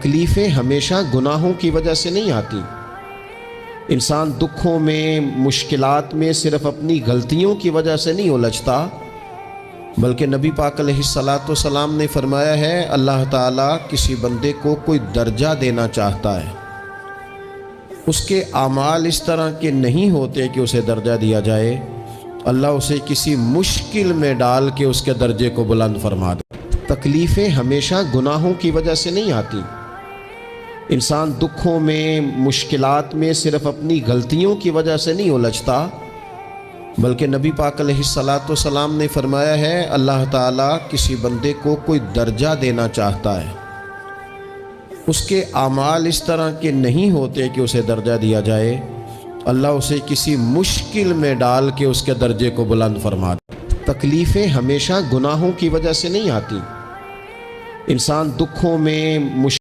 تکلیفیں ہمیشہ گناہوں کی وجہ سے نہیں آتی۔ انسان دکھوں میں، مشکلات میں صرف اپنی غلطیوں کی وجہ سے نہیں الجھتا، بلکہ نبی پاک علیہ الصلاۃ والسلام نے فرمایا ہے اللہ تعالیٰ کسی بندے کو کوئی درجہ دینا چاہتا ہے، اس کے اعمال اس طرح کے نہیں ہوتے کہ اسے درجہ دیا جائے، اللہ اسے کسی مشکل میں ڈال کے اس کے درجے کو بلند فرما دے۔ تکلیفیں ہمیشہ گناہوں کی وجہ سے نہیں آتی۔ انسان دکھوں میں، مشکلات میں صرف اپنی غلطیوں کی وجہ سے نہیں الجھتا، بلکہ نبی پاک علیہ الصلاۃ والسلام نے فرمایا ہے اللہ تعالیٰ کسی بندے کو کوئی درجہ دینا چاہتا ہے، اس کے اعمال اس طرح کے نہیں ہوتے کہ اسے درجہ دیا جائے، اللہ اسے کسی مشکل میں ڈال کے اس کے درجے کو بلند فرما دے۔ تکلیفیں ہمیشہ گناہوں کی وجہ سے نہیں آتی۔ انسان دکھوں میں